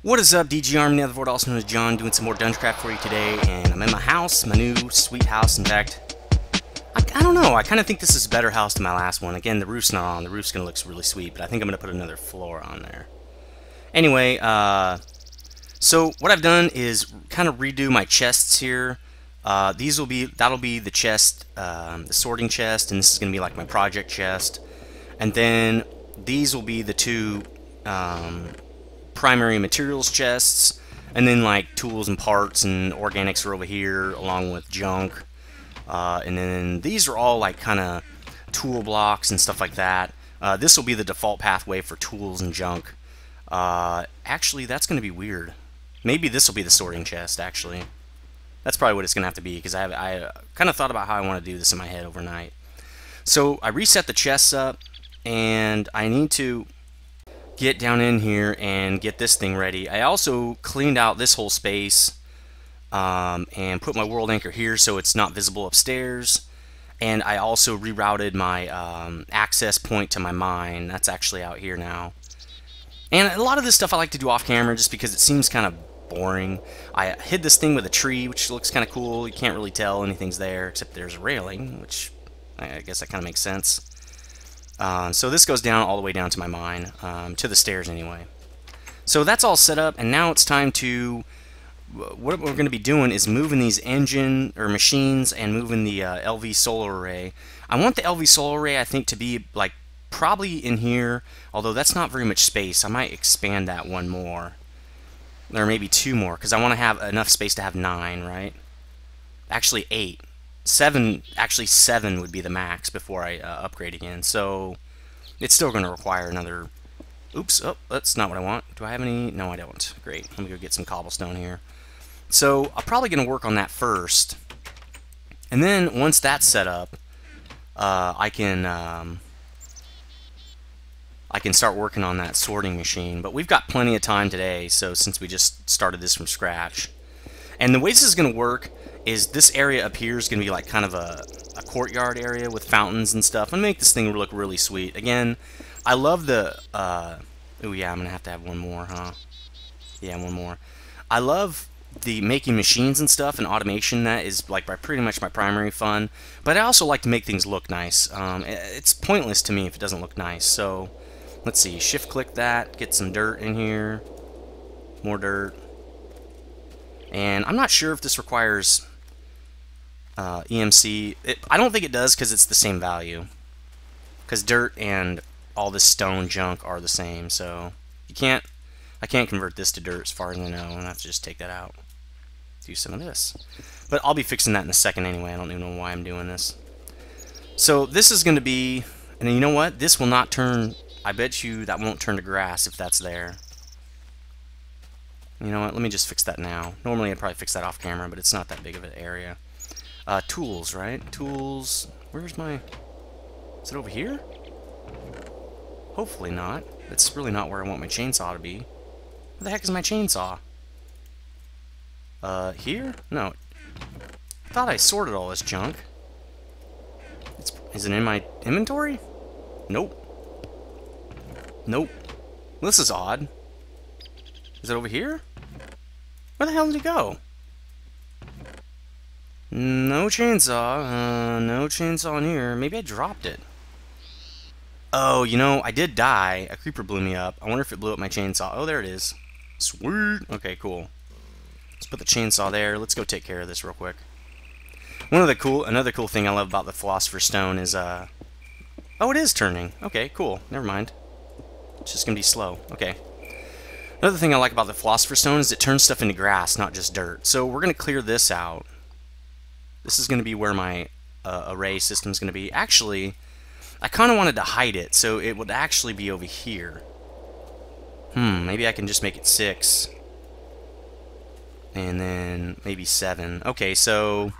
What is up, DG Army, Nethervoid, also known as John, doing some more DungeCraft for you today, and I'm in my house, my new sweet house. In fact, I don't know, I kind of think this is a better house than my last one. Again, the roof's not on, the roof's going to look really sweet, but I think I'm going to put another floor on there. Anyway, so what I've done is kind of redo my chests here. That'll be the chest, the sorting chest, and this is going to be like my project chest. And then these will be the two, primary materials chests, and then like tools and parts and organics are over here along with junk, and then these are all like kind of tool blocks and stuff like that. This will be the default pathway for tools and junk. Actually, that's going to be weird. Maybe this will be the sorting chest. Actually, that's probably what it's going to have to be, because I kind of thought about how I want to do this in my head overnight. So I reset the chests up, and I need to get down in here and get this thing ready. I also cleaned out this whole space and put my world anchor here so it's not visible upstairs. And I also rerouted my access point to my mine. That's actually out here now. And a lot of this stuff I like to do off camera just because it seems kind of boring. I hid this thing with a tree, which looks kind of cool. You can't really tell anything's there except there's a railing, which I guess that kind of makes sense. So this goes down all the way down to my mine, to the stairs anyway. So that's all set up, and now it's time to, what we're going to be doing is moving these engine or machines and moving the LV solar array. I want the LV solar array, I think, to be like probably in here, although that's not very much space. I might expand that one more, or maybe two more, because I want to have enough space to have 9, right? Actually 8. 7, actually 7 would be the max before I upgrade again, so it's still going to require another, oops, oh, that's not what I want. Do I have any? No, I don't. Great, let me go get some cobblestone here. So I'm probably going to work on that first, and then once that's set up, I can start working on that sorting machine. But we've got plenty of time today, so since we just started this from scratch. And the way this is going to work is this area up here is going to be like kind of a courtyard area with fountains and stuff, and make this thing look really sweet. Again, I love the, oh yeah, I'm going to have one more, huh? Yeah, one more. I love the making machines and stuff, and automation. That is like pretty much my primary fun, but I also like to make things look nice. It's pointless to me if it doesn't look nice. So let's see, shift click that, get some dirt in here, more dirt. And I'm not sure if this requires EMC. I don't think it does, because it's the same value. Because dirt and all this stone junk are the same, so I can't convert this to dirt as far as I know, and I have to just take that out. Do some of this. But I'll be fixing that in a second anyway. I don't even know why I'm doing this. So this is going to be, and you know what? This will not turn, I bet you that won't turn to grass if that's there. You know what, let me just fix that now. Normally I'd probably fix that off camera, but it's not that big of an area. Tools, right? Tools, where's my, is it over here? Hopefully not. It's really not where I want my chainsaw to be. Where the heck is my chainsaw? Here? No. I thought I sorted all this junk. Is it in my inventory? Nope. Nope. Well, this is odd. Is it over here? Where the hell did it go? No chainsaw. No chainsaw in here. Maybe I dropped it. Oh, you know, I did die. A creeper blew me up. I wonder if it blew up my chainsaw. Oh, there it is. Sweet. Okay, cool. Let's put the chainsaw there. Let's go take care of this real quick. Another cool thing I love about the Philosopher's Stone is, oh, it is turning. Okay, cool. Never mind. It's just gonna be slow. Okay. Another thing I like about the Philosopher's Stone is it turns stuff into grass, not just dirt. So we're going to clear this out. This is going to be where my array system is going to be. Actually, I kind of wanted to hide it, so it would actually be over here. Maybe I can just make it 6. And then maybe 7. Okay, so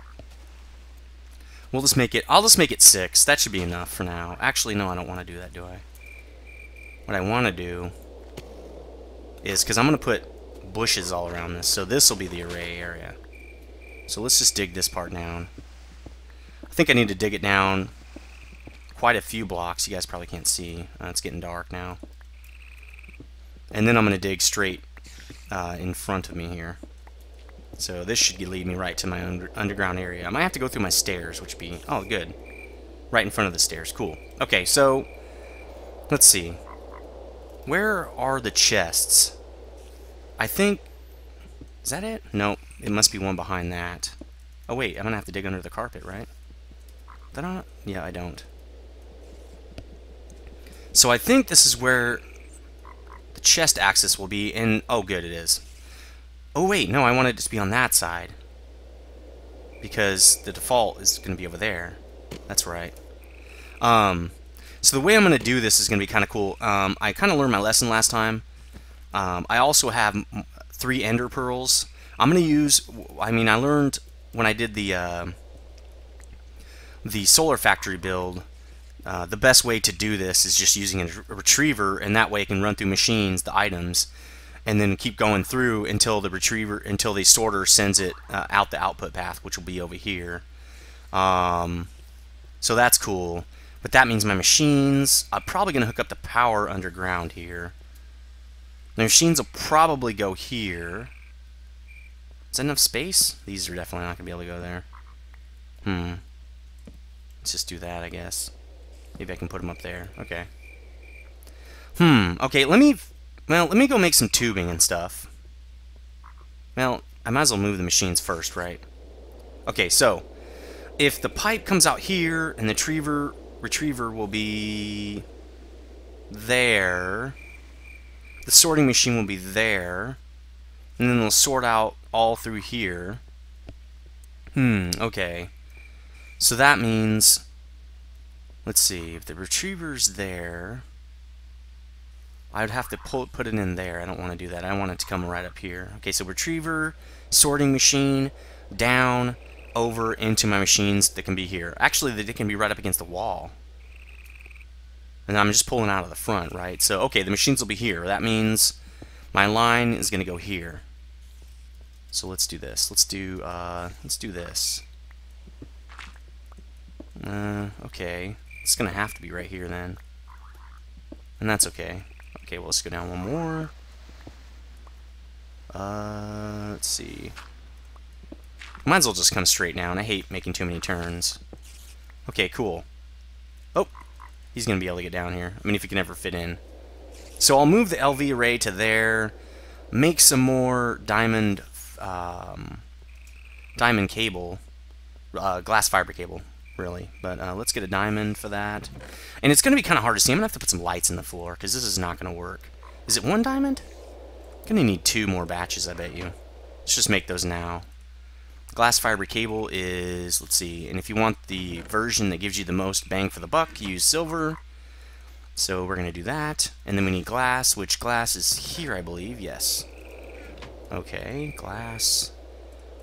we'll just make it, I'll just make it 6. That should be enough for now. Actually, no, I don't want to do that, do I? What I want to do is, because I'm going to put bushes all around this, so this will be the array area. So let's just dig this part down. I think I need to dig it down quite a few blocks. You guys probably can't see. It's getting dark now. And then I'm going to dig straight in front of me here. So this should lead me right to my underground area. I might have to go through my stairs, which would be... Oh, good. Right in front of the stairs. Cool. Okay, so... Let's see. Where are the chests? I think... Is that it? No, it must be one behind that. Oh, wait. I'm going to have to dig under the carpet, right? Is that not... Yeah, I don't. So I think this is where the chest access will be, and... Oh, good, it is. Oh, wait, no, I want it to be on that side. Because the default is going to be over there. That's right. So the way I'm going to do this is going to be kind of cool. I kind of learned my lesson last time. I also have 3 ender pearls. I'm going to use... I mean, I learned when I did the solar factory build, the best way to do this is just using a retriever, and that way it can run through machines, the items, and then keep going through until the sorter sends it out the output path, which will be over here. So that's cool. But that means my machines, I'm probably going to hook up the power underground here. The machines will probably go here. Is that enough space? These are definitely not going to be able to go there. Let's just do that, I guess. Maybe I can put them up there. Okay. Okay, let me go make some tubing and stuff. Well, I might as well move the machines first, right? Okay, so if the pipe comes out here and the retriever will be there, the sorting machine will be there, and then they'll sort out all through here. Okay. So that means, let's see, if the retriever's there, I would have to put it in there. I don't want to do that. I want it to come right up here. Okay, so retriever, sorting machine, down, over into my machines that can be here. Actually, they can be right up against the wall. And I'm just pulling out of the front, right? So, okay, the machines will be here. That means my line is going to go here. So let's do this. Let's do this. Okay. It's going to have to be right here then. And that's okay. Okay, well, let's go down one more. Let's see. Might as well just come straight down. I hate making too many turns. Okay, cool. Oh, he's going to be able to get down here. I mean, if he can ever fit in. So I'll move the LV array to there. Make some more diamond cable. Glass fiber cable, really. But let's get a diamond for that. And it's going to be kind of hard to see. I'm going to have to put some lights in the floor, because this is not going to work. Is it 1 diamond? Going to need 2 more batches, I bet you. Let's just make those now. Glass fiber cable is, let's see, and if you want the version that gives you the most bang for the buck, use silver. So we're going to do that. And then we need glass, which glass is here, I believe. Yes. Okay, glass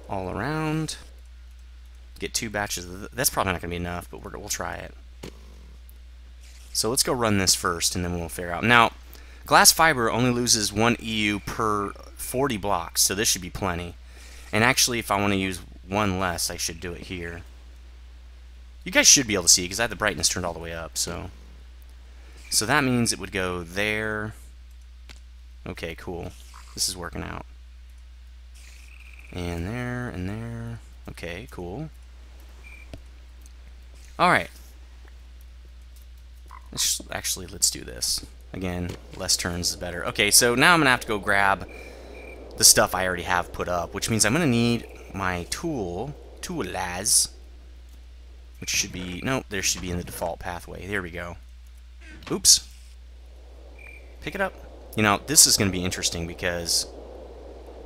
all around. Get 2 batches of that's probably not going to be enough, but we'll try it. So let's go run this first, and then we'll figure out. Now, glass fiber only loses 1 EU per 40 blocks, so this should be plenty. And actually, if I want to use 1 less, I should do it here. You guys should be able to see, because I have the brightness turned all the way up, so that means it would go there. Okay, cool. This is working out. And there, and there. Okay, cool. Alright. Actually, let's do this. Again, less turns is better. Okay, so now I'm going to have to go grab the stuff I already have put up, which means I'm going to need my tools, which should be, no, there should be in the default pathway. There we go. Oops. Pick it up. You know, this is going to be interesting because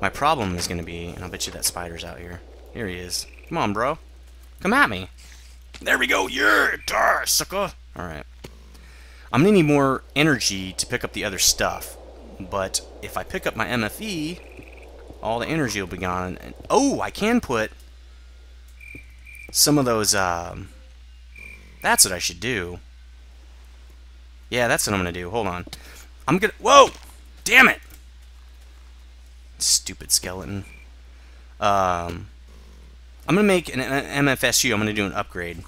my problem is going to be, and I'll bet you that spider's out here. Here he is. Come on, bro. Come at me. There we go. Yeah, dar, sucker. Alright. I'm going to need more energy to pick up the other stuff. But if I pick up my MFE, all the energy will be gone. And, oh, I can put some of those, that's what I should do. Yeah, that's what I'm going to do. Hold on. I'm going to, whoa! Damn it! Stupid skeleton. I'm going to make an MFSU. I'm going to do an upgrade.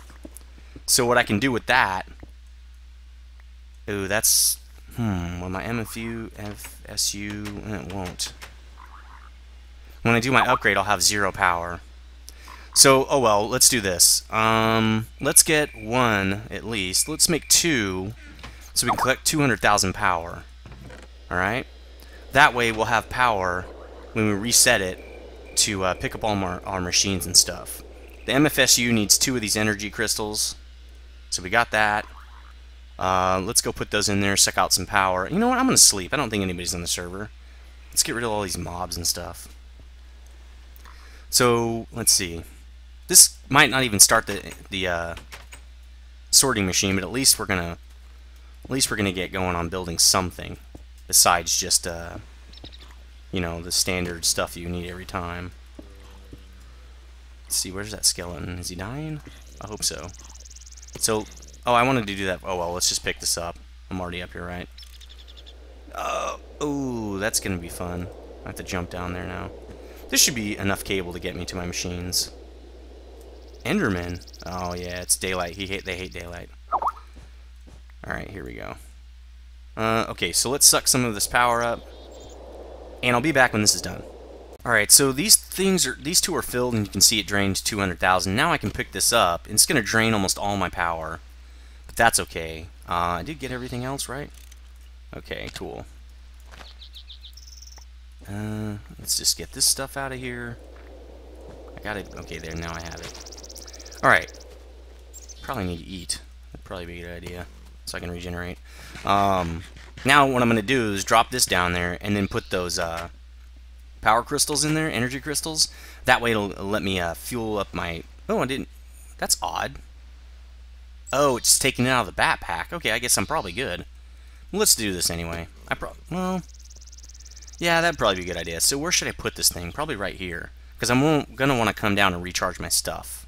So what I can do with that, ooh, that's, well, my MFU, FSU, it won't. When I do my upgrade, I'll have 0 power. So, oh well, let's do this. Let's get 1 at least. Let's make 2 so we can collect 200,000 power. Alright? That way we'll have power when we reset it to pick up all our machines and stuff. The MFSU needs 2 of these energy crystals. So we got that. Let's go put those in there, suck out some power. You know what? I'm going to sleep. I don't think anybody's on the server. Let's get rid of all these mobs and stuff. So, let's see. This might not even start the sorting machine, but at least we're gonna get going on building something besides just you know, the standard stuff you need every time. Let's see, where's that skeleton? Is he dying? I hope so. So, oh, I wanted to do that. Oh well, let's just pick this up. I'm already up here, right? Oh, that's gonna be fun. I have to jump down there now. This should be enough cable to get me to my machines. Enderman. Oh yeah, it's daylight. They hate daylight. Alright, here we go. Okay, so let's suck some of this power up. And I'll be back when this is done. Alright, so these two are filled and you can see it drained 200,000. Now I can pick this up and it's gonna drain almost all my power. But that's okay. I did get everything else right? Okay, cool. Let's just get this stuff out of here. I got it. Okay, there, now I have it. Alright. Probably need to eat. That'd probably be a good idea. So I can regenerate. Now what I'm going to do is drop this down there and then put those power crystals in there, energy crystals. That way it'll let me fuel up my... Oh, I didn't... That's odd. Oh, it's taking it out of the backpack. Okay, I guess I'm probably good. Well, let's do this anyway. Well... Yeah, that'd probably be a good idea. So where should I put this thing? Probably right here. Because I'm going to want to come down and recharge my stuff.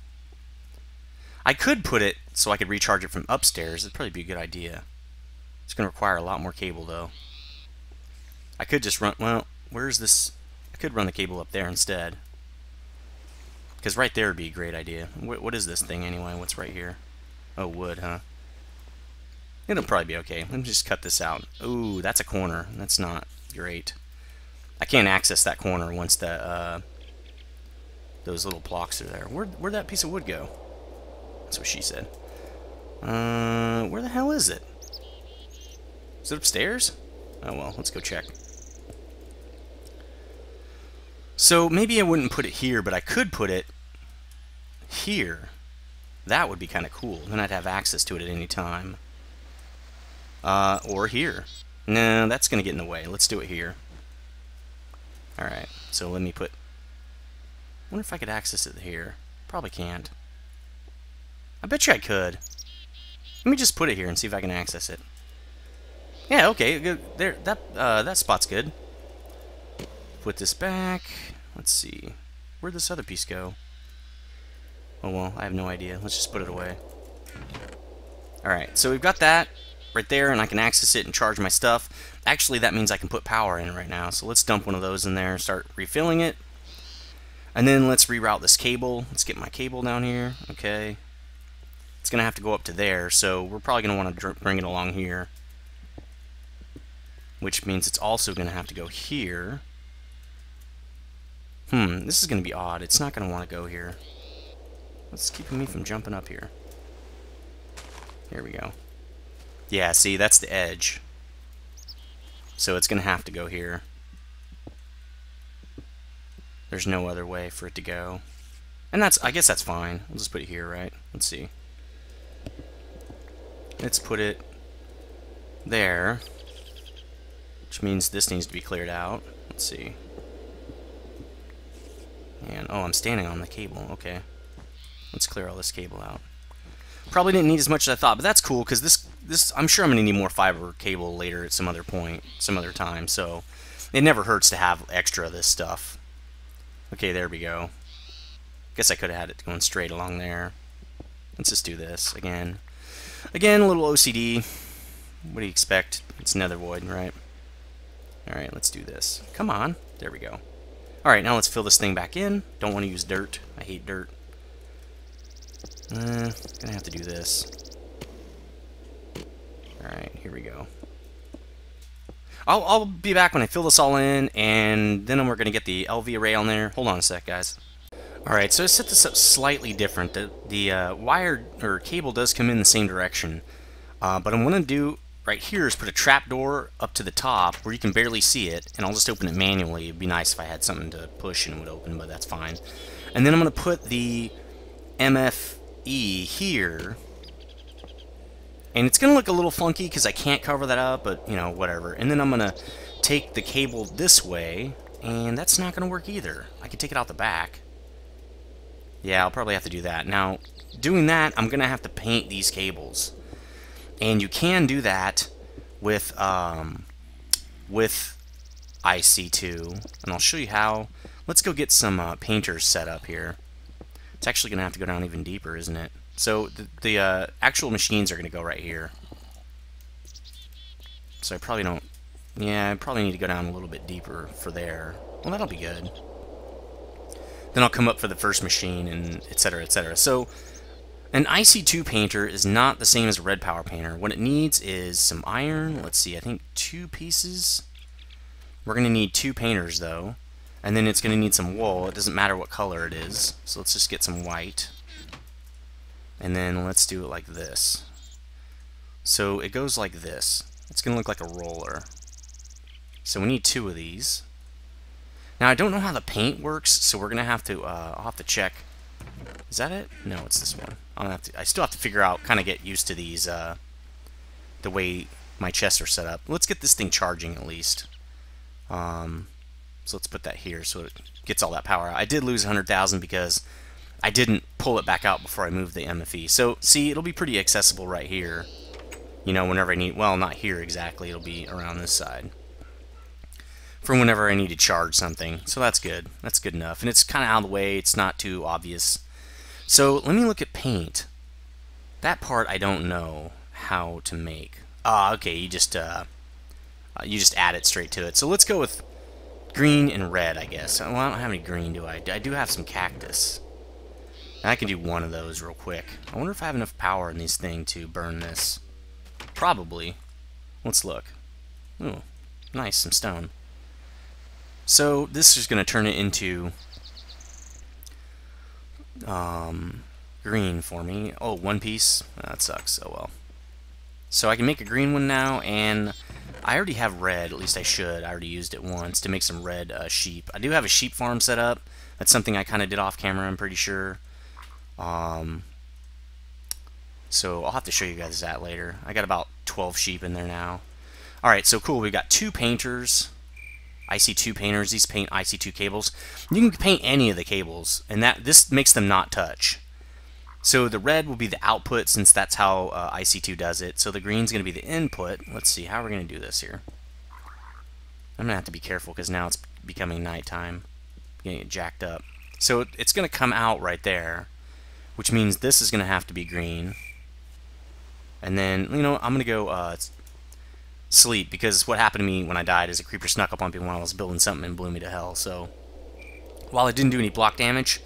I could put it so I could recharge it from upstairs. That'd probably be a good idea. It's going to require a lot more cable, though. I could just run... Well, where's this... I could run the cable up there instead. Because right there would be a great idea. What is this thing, anyway? What's right here? Oh, wood, huh? It'll probably be okay. Let me just cut this out. Ooh, that's a corner. That's not great. I can't access that corner once that, those little blocks are there. Where'd that piece of wood go? That's what she said. Where the hell is it? Is it upstairs? Oh well, let's go check. So maybe I wouldn't put it here, but I could put it here. That would be kind of cool. Then I'd have access to it at any time. Or here. No, that's going to get in the way. Let's do it here. Alright, so let me put... I wonder if I could access it here. Probably can't. I bet you I could. Let me just put it here and see if I can access it. Yeah, okay, good. There, that spot's good. Put this back. Let's see. Where'd this other piece go? Oh well, I have no idea. Let's just put it away. Alright, so we've got that right there, and I can access it and charge my stuff. Actually, that means I can put power in it right now. So let's dump one of those in there and start refilling it. And then let's reroute this cable. Let's get my cable down here. Okay. It's going to have to go up to there, so we're probably going to want to bring it along here. Which means it's also going to have to go here. This is going to be odd. It's not going to want to go here. What's keeping me from jumping up here? Here we go. Yeah, see, that's the edge. So it's going to have to go here. There's no other way for it to go. And I guess that's fine. We'll just put it here, right? Let's see. Let's put it there. Which means this needs to be cleared out. Let's see. And, oh, I'm standing on the cable. Okay. Let's clear all this cable out. Probably didn't need as much as I thought, but that's cool, because this I'm sure I'm going to need more fiber cable later at some other point, some other time, so it never hurts to have extra of this stuff. Okay, there we go. Guess I could have had it going straight along there. Let's just do this again. Again, a little OCD. What do you expect? It's Nethervoid, right? Alright, let's do this. Come on. There we go. Alright, now let's fill this thing back in. Don't want to use dirt. I hate dirt. Gonna have to do this. Alright, here we go. I'll be back when I fill this all in, and then we're going to get the LV array on there. Hold on a sec, guys. Alright, so I set this up slightly different. The wire or cable does come in the same direction. But what I'm going to do right here is put a trapdoor up to the top where you can barely see it, and I'll just open it manually. It'd be nice if I had something to push and it would open, but that's fine. And then I'm going to put the MFE here, and it's going to look a little funky because I can't cover that up, but you know, whatever. And then I'm going to take the cable this way, and that's not going to work either. I could take it out the back. Yeah, I'll probably have to do that. Now, doing that, I'm going to have to paint these cables. And you can do that with IC2, and I'll show you how. Let's go get some painters set up here. It's actually going to have to go down even deeper, isn't it? So the actual machines are going to go right here. So I probably don't... Yeah, I probably need to go down a little bit deeper for there. Well, that'll be good. Then I'll come up for the first machine, and etc., etc. So an IC2 painter is not the same as a RedPower painter. What it needs is some iron. Let's see, I think 2 pieces. We're going to need 2 painters, though. And then it's going to need some wool. It doesn't matter what color it is. So let's just get some white. And then let's do it like this. So it goes like this. It's going to look like a roller. So we need 2 of these. Now I don't know how the paint works, so we're going to have to, I'll have to check. Is that it? No, it's this one. I still have to figure out, kind of get used to these, the way my chests are set up. Let's get this thing charging at least. So let's put that here so it gets all that power out. I did lose 100,000 because I didn't pull it back out before I moved the MFE. So see, it'll be pretty accessible right here. You know, whenever I need, well, not here exactly, it'll be around this side. For whenever I need to charge something. So that's good. That's good enough. And it's kind of out of the way. It's not too obvious. So let me look at paint. That part I don't know how to make. Okay, you just add it straight to it. So let's go with green and red, I guess. Well, I don't have any green, do I? I do have some cactus. And I can do one of those real quick. I wonder if I have enough power in this thing to burn this. Probably. Let's look. Ooh, nice, some stone. So this is going to turn it into green for me. Oh, 1 piece? That sucks. Oh well. So I can make a green one now, and I already have red. At least I should. I already used it once to make some red sheep. I do have a sheep farm set up. That's something I kind of did off camera, I'm pretty sure. So I'll have to show you guys that later. I got about 12 sheep in there now. Alright, so cool. We've got 2 painters. IC2 painters. These paint IC2 cables. You can paint any of the cables, and this makes them not touch. So the red will be the output, since that's how IC2 does it. So the green's going to be the input. Let's see, how are we going to do this here? I'm going to have to be careful because now it's becoming nighttime. Getting it jacked up. So it's going to come out right there, which means this is going to have to be green. And then, you know, I'm going to go sleep, because what happened to me when I died is a creeper snuck up on me when I was building something and blew me to hell. So while it didn't do any block damage,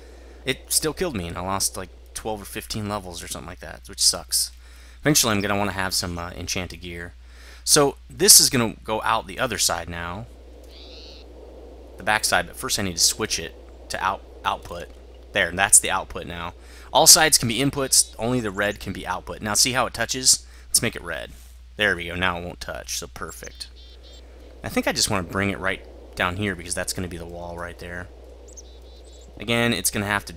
it still killed me, and I lost like 12 or 15 levels or something like that, which sucks. Eventually I'm going to want to have some enchanted gear. So this is going to go out the other side now, the back side, but first I need to switch it to output. There, that's the output now. All sides can be inputs, only the red can be output. Now see how it touches? Let's make it red. There we go, now it won't touch, so perfect. I think I just want to bring it right down here because that's going to be the wall right there. Again, it's going to have to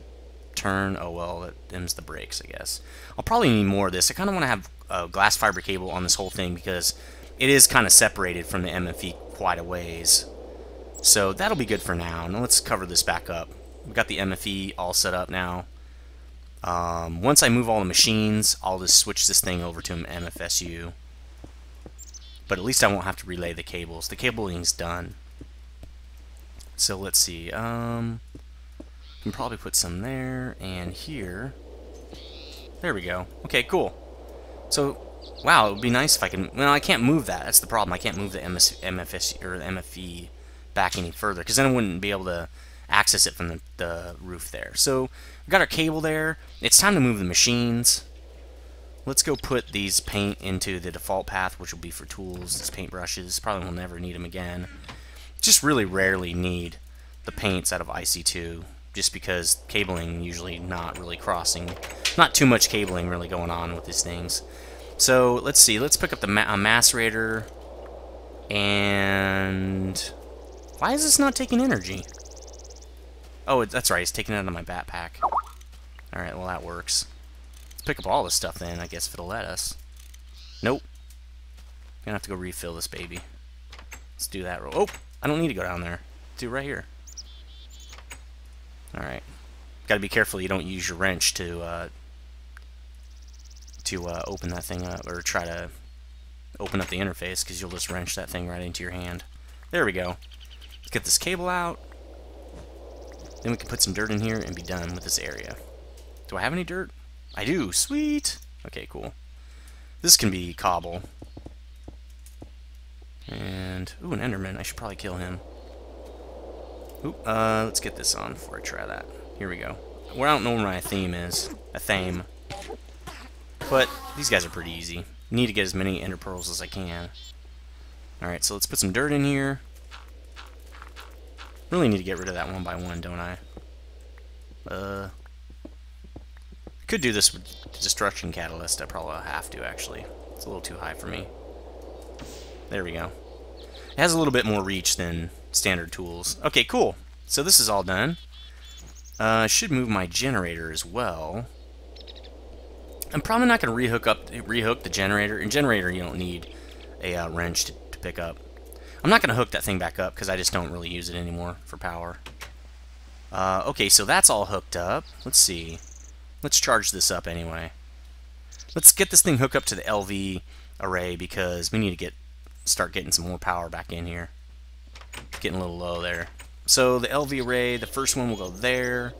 turn. Oh well, that dims the brakes, I guess. I'll probably need more of this. I kind of want to have a glass fiber cable on this whole thing because it is kind of separated from the MFE quite a ways. So that'll be good for now. Now let's cover this back up. We've got the MFE all set up now. Once I move all the machines, I'll just switch this thing over to an MFSU. But at least I won't have to relay the cables. The cabling's done. So let's see. Can probably put some there and here. There we go. Okay, cool. So, wow, it would be nice if I can. Well, I can't move that. That's the problem. I can't move the MFS or the MFE back any further because then I wouldn't be able to access it from the roof there. So we've got our cable there. It's time to move the machines. let's go put these paint into the default path, which will be for tools. These paintbrushes, probably will never need them again. Just really rarely need the paints out of IC2, just because cabling usually not really crossing. Not too much cabling really going on with these things. So let's see, let's pick up the Macerator, and why is this not taking energy? Oh, that's right, it's taking it out of my backpack. Alright, well that works. Let's pick up all this stuff then, I guess, if it'll let us. Nope. Gonna have to go refill this baby. Let's do that. Oh, I don't need to go down there. Do it right here. Alright. Gotta be careful you don't use your wrench to open that thing up, or try to open up the interface, because you'll just wrench that thing right into your hand. There we go. Let's get this cable out. Then we can put some dirt in here and be done with this area. Do I have any dirt? I do. Sweet. Okay, cool. This can be cobble. And, ooh, an Enderman. I should probably kill him. Oop, let's get this on before I try that. Here we go. Well, I don't know where my theme is. A theme. But these guys are pretty easy. Need to get as many ender pearls as I can. Alright, so let's put some dirt in here. Really need to get rid of that one by one, don't I? Could do this with destruction catalyst. I probably have to, actually. It's a little too high for me. There we go. It has a little bit more reach than standard tools. Okay, cool. So this is all done. I should move my generator as well. I'm probably not going to rehook the generator. In generator, you don't need a wrench to pick up. I'm not going to hook that thing back up because I just don't really use it anymore for power. Okay, so that's all hooked up. Let's see. Let's charge this up anyway. Let's get this thing hooked up to the LV array because we need to start getting some more power back in here. It's getting a little low there. So the LV array, the first one will go there.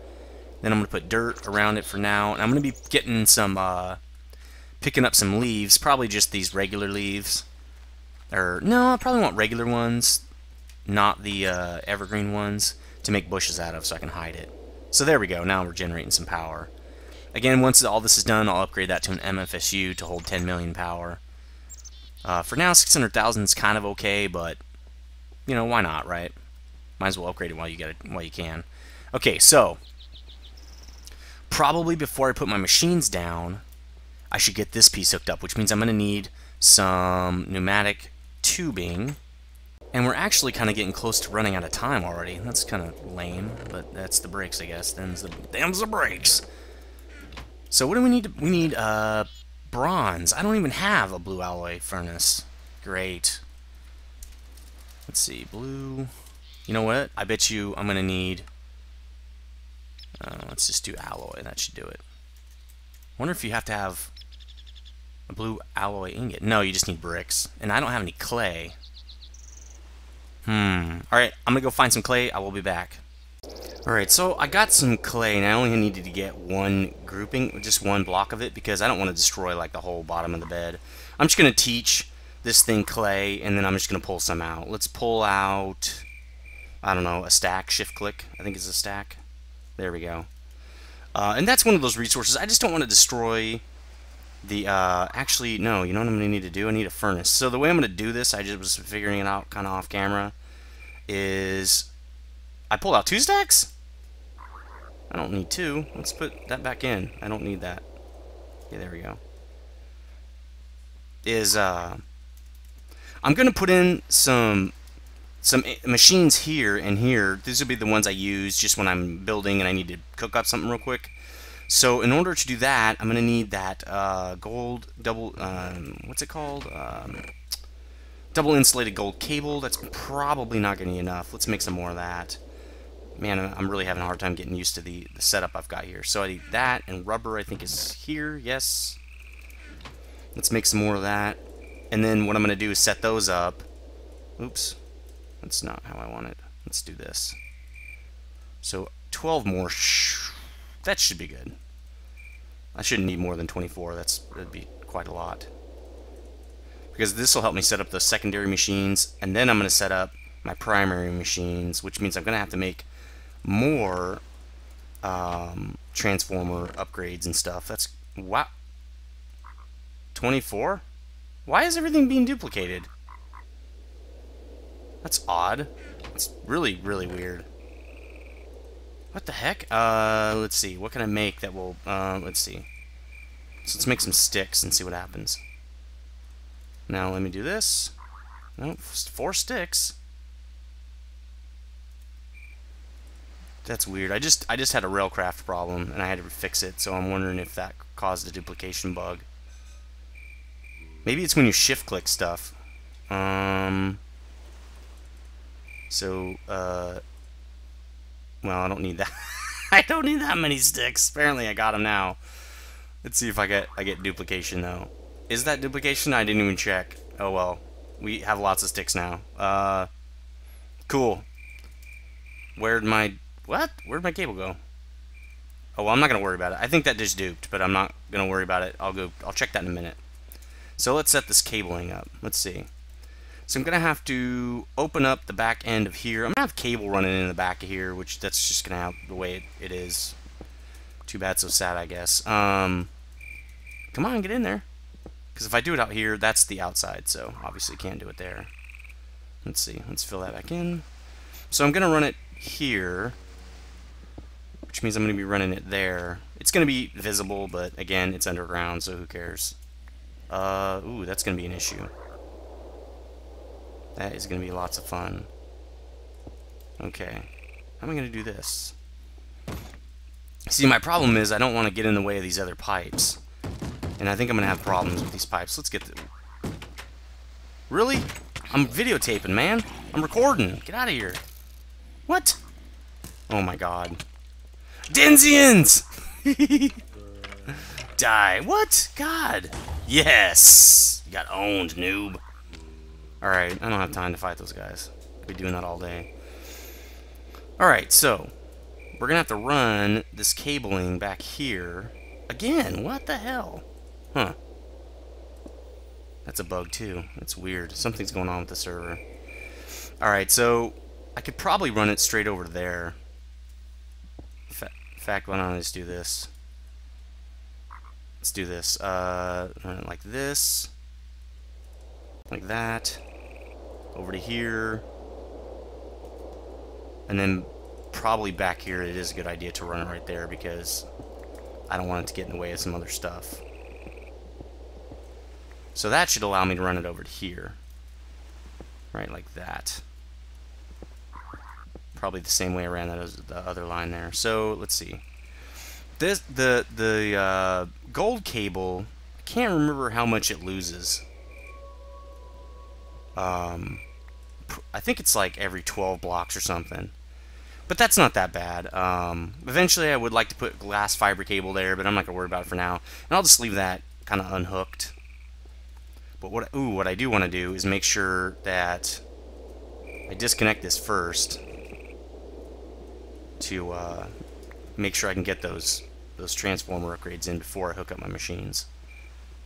Then I'm going to put dirt around it for now. And I'm going to be getting some, picking up some leaves. Probably just these regular leaves. Or, no, I probably want regular ones. Not the evergreen ones. To make bushes out of so I can hide it. So there we go. Now we're generating some power. Again, once all this is done, I'll upgrade that to an MFSU to hold 10 million power. For now, 600,000 is kind of okay, but, you know, why not, right? Might as well upgrade it while you can. Okay, so probably before I put my machines down, I should get this piece hooked up, which means I'm going to need some pneumatic tubing. And we're actually kind of getting close to running out of time already. That's kind of lame, but that's the brakes, I guess. Them's the brakes. So what do we need? We need bronze. I don't even have a blue alloy furnace. Great. Let's see, blue. You know what? I bet you I'm going to need... let's just do alloy. That should do it. Wonder if you have to have a blue alloy ingot. No, you just need bricks. And I don't have any clay. Alright, I'm going to go find some clay. I will be back. Alright, so I got some clay, and I only needed to get one grouping, just one block of it, because I don't want to destroy, like, the whole bottom of the bed. I'm just going to teach this thing clay, and then I'm just going to pull some out. Let's pull out, I don't know, a stack, shift-click. I think it's a stack. There we go. And that's one of those resources. I just don't want to destroy the, actually, no, you know what I'm going to need to do? I need a furnace. So the way I'm going to do this, I just was figuring it out kind of off camera, is I pulled out 2 stacks? I don't need 2. Let's put that back in. I don't need that. Yeah, there we go. I'm going to put in some machines here and here. These will be the ones I use just when I'm building and I need to cook up something real quick. So in order to do that, I'm going to need that gold double, what's it called? Double insulated gold cable. That's probably not going to be enough. Let's make some more of that. Man, I'm really having a hard time getting used to the setup I've got here. So I need that, and rubber I think is here. Yes. Let's make some more of that. And then what I'm going to do is set those up. Oops. That's not how I want it. Let's do this. So 12 more. That should be good. I shouldn't need more than 24. That'd be quite a lot. Because this will help me set up the secondary machines, and then I'm going to set up my primary machines, which means I'm going to have to make more transformer upgrades and stuff. That's wow. 24? Why is everything being duplicated? That's odd. It's really, really weird. What the heck? Let's see. What can I make that will, let's see. So let's make some sticks and see what happens. Now let me do this. Nope, 4 sticks. That's weird. I just had a RailCraft problem and I had to fix it, so I'm wondering if that caused a duplication bug. Maybe it's when you shift click stuff. Well, I don't need that. I don't need that many sticks. Apparently, I got them now. Let's see if I get duplication though. Is that duplication? I didn't even check. Oh well. We have lots of sticks now. Cool. Where'd my cable go? Oh well, I'm not gonna worry about it. I think that just duped, but I'm not gonna worry about it. I'll check that in a minute. So let's set this cabling up. Let's see. So I'm gonna have to open up the back end of here. I'm gonna have cable running in the back of here, which that's just gonna have the way it is. Too bad, so sad, I guess. Come on, get in there. Because if I do it out here, that's the outside, so obviously can't do it there. Let's see. Let's fill that back in. So I'm gonna run it here, which means I'm gonna be running it there. It's gonna be visible, but again, it's underground, so who cares? Ooh, that's gonna be an issue. That is going to be lots of fun. Okay. How am I going to do this? See, my problem is I don't want to get in the way of these other pipes. And I think I'm going to have problems with these pipes. Let's get the... Really? I'm videotaping, man. I'm recording. Get out of here. What? Oh my god. Denzians! Die. What? God. Yes! You got owned, noob. Alright, I don't have time to fight those guys. I'll be doing that all day. Alright, so we're gonna have to run this cabling back here. Again, what the hell? Huh. That's a bug too. That's weird. Something's going on with the server. Alright, so I could probably run it straight over there. In fact, why don't I just do this? Let's do this. Run it like this. Like that. Over to here. And then probably back here it is a good idea to run it right there because I don't want it to get in the way of some other stuff. So that should allow me to run it over to here. Right, like that. Probably the same way I ran that as the other line there. So let's see. The gold cable, I can't remember how much it loses. I think it's like every 12 blocks or something. But that's not that bad. Eventually I would like to put glass fiber cable there, but I'm not going to worry about it for now. And I'll just leave that kind of unhooked. But what I do want to do is make sure that I disconnect this first to make sure I can get those transformer upgrades in before I hook up my machines.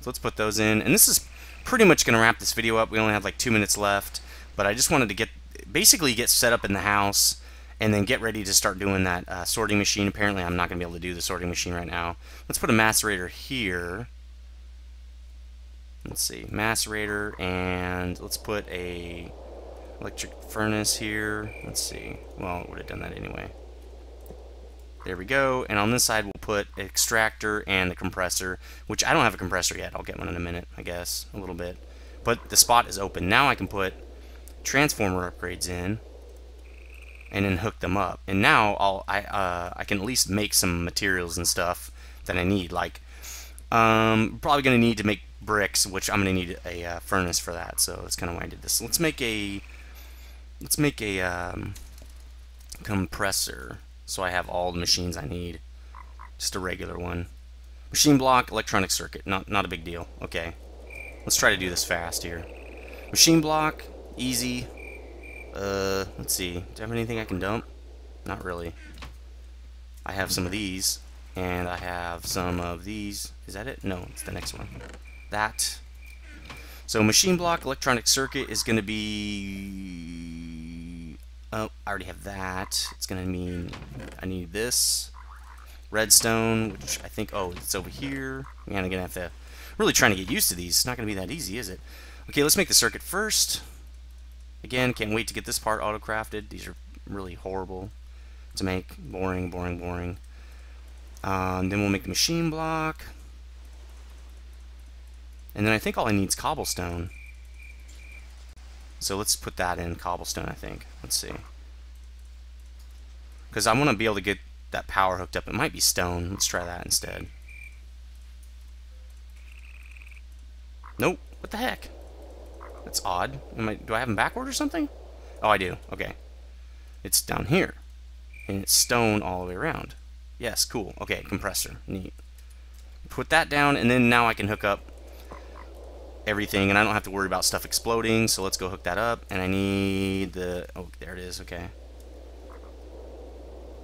So let's put those in. And this is pretty much going to wrap this video up. We only have like 2 minutes left. But I just wanted to basically get set up in the house and then get ready to start doing that sorting machine. Apparently I'm not going to be able to do the sorting machine right now. Let's put a macerator here. Let's see, macerator, and let's put a electric furnace here. Let's see, well, it would have done that anyway. There we go, and on this side we'll put an extractor and the compressor, which I don't have a compressor yet. I'll get one in a minute, I guess, a little bit. But the spot is open. Now I can put transformer upgrades in and then hook them up. And now I can at least make some materials and stuff that I need. Like, probably going to need to make bricks, which I'm going to need a furnace for that. So that's kind of why I did this. Let's make a compressor. So I have all the machines I need. Just a regular one. Machine block, electronic circuit. Not a big deal. Okay. Let's try to do this fast here. Machine block, easy. Let's see. Do I have anything I can dump? Not really. I have some of these, and I have some of these. Is that it? No, it's the next one. That. So machine block, electronic circuit is going to be... Oh, I already have that. It's going to mean I need this. Redstone, which I think, oh, it's over here. I'm going to have to really trying to get used to these. It's not going to be that easy, is it? Okay, let's make the circuit first. Again, can't wait to get this part auto-crafted. These are really horrible to make. Boring, boring, boring. Then we'll make the machine block. And then I think all I need is cobblestone. So let's put that in cobblestone, I think. Let's see. Because I want to be able to get that power hooked up. It might be stone. Let's try that instead. Nope. What the heck? That's odd. Do I have them backward or something? Oh, I do. Okay. It's down here. And it's stone all the way around. Yes, cool. Okay, compressor. Neat. Put that down, and then now I can hook up everything, and I don't have to worry about stuff exploding, so let's go hook that up. And I need the... Oh, there it is. Okay.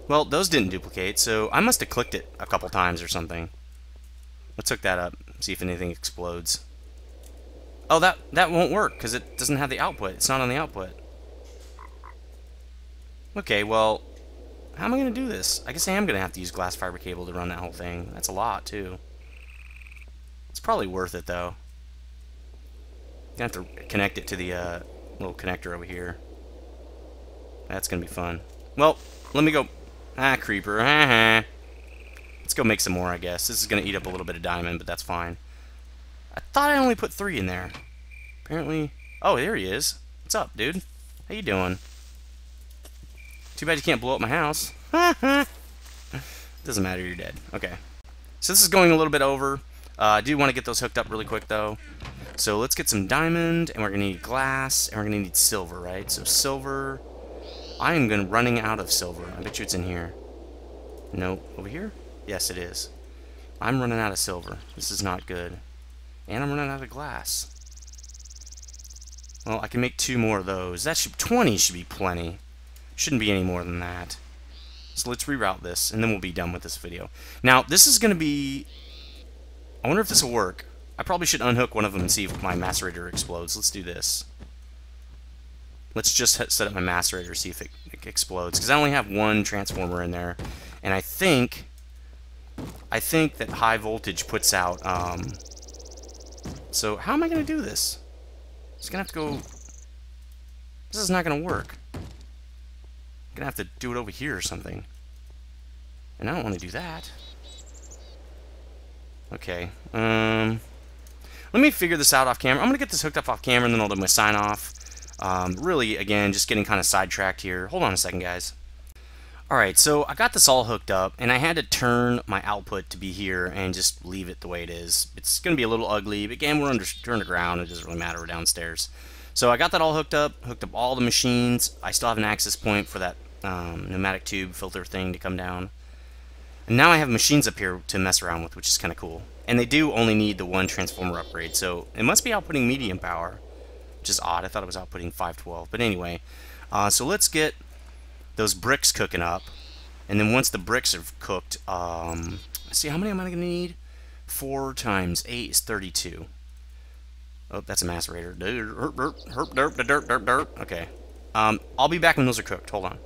Well, those didn't duplicate, so I must have clicked it a couple times or something. Let's hook that up, see if anything explodes. Oh, that won't work, because it doesn't have the output. It's not on the output. Okay, well, how am I going to do this? I guess I am going to have to use glass fiber cable to run that whole thing. That's a lot, too. It's probably worth it, though. I have to connect it to the little connector over here. That's going to be fun. Well, let me go... Ah, creeper. Let's go make some more, I guess. This is going to eat up a little bit of diamond, but that's fine. I thought I only put 3 in there. Apparently... Oh, there he is. What's up, dude? How you doing? Too bad you can't blow up my house. Doesn't matter, you're dead. Okay. So this is going a little bit over. I do want to get those hooked up really quick, though. So let's get some diamond, and we're going to need glass, and we're going to need silver, right? So silver... I am running out of silver. I bet you it's in here. Nope. Over here? Yes, it is. I'm running out of silver. This is not good. And I'm running out of glass. Well, I can make 2 more of those. 20 should be plenty. Shouldn't be any more than that. So let's reroute this, and then we'll be done with this video. Now, this is going to be... I wonder if this will work. I probably should unhook one of them and see if my macerator explodes. Let's do this. Let's just set up my macerator, see if it explodes. Because I only have 1 transformer in there. And I think that high voltage puts out... So how am I going to do this? I'm just going to have to go... This is not going to work. I'm going to have to do it over here or something. And I don't want to do that. Okay. Let me figure this out off camera. I'm going to get this hooked up off camera and then I'll do my sign off. Really, again, just getting kind of sidetracked here. Hold on a second, guys. Alright, so I got this all hooked up, and I had to turn my output to be here and just leave it the way it is. It's going to be a little ugly, but again, we're underground. It doesn't really matter. We're downstairs. So I got that all hooked up all the machines. I still have an access point for that pneumatic tube filter thing to come down. And now I have machines up here to mess around with, which is kind of cool. And they do only need the 1 transformer upgrade, so it must be outputting medium power. Which is odd. I thought it was outputting 512. But anyway, so let's get those bricks cooking up. And then once the bricks are cooked, let's see, how many am I going to need? 4 times 8 is 32. Oh, that's a macerator. Okay. I'll be back when those are cooked. Hold on.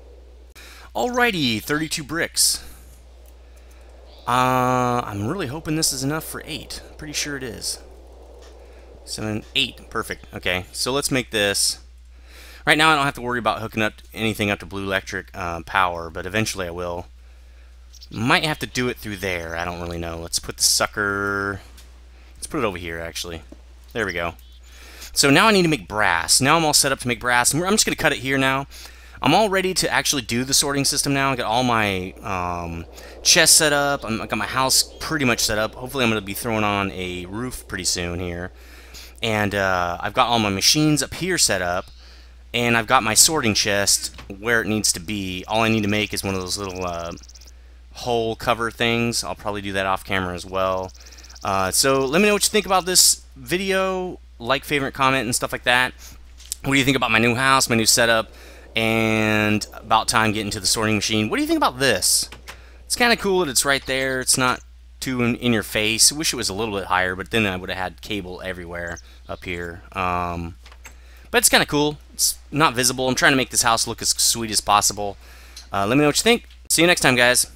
Alrighty, 32 bricks. I'm really hoping this is enough for 8. Pretty sure it is. 7, 8. Perfect. Okay, so let's make this. Right now I don't have to worry about hooking up anything up to blue electric power, but eventually I will. Might have to do it through there. I don't really know. Let's put the sucker... Let's put it over here, actually. There we go. So now I need to make brass. Now I'm all set up to make brass. I'm just going to cut it here now. I'm all ready to actually do the sorting system now. I got all my chests set up. I got my house pretty much set up. Hopefully I'm going to be throwing on a roof pretty soon here. And I've got all my machines up here set up, and I've got my sorting chest where it needs to be. All I need to make is one of those little hole cover things. I'll probably do that off camera as well. So let me know what you think about this video. Like, favorite, comment, and stuff like that. What do you think about my new house, my new setup, and about time getting to the sorting machine? What do you think about this? It's kind of cool that it's right there. It's not too in your face. I wish it was a little bit higher, but then I would have had cable everywhere up here. But it's kind of cool. It's not visible. I'm trying to make this house look as sweet as possible. Let me know what you think. See you next time, guys.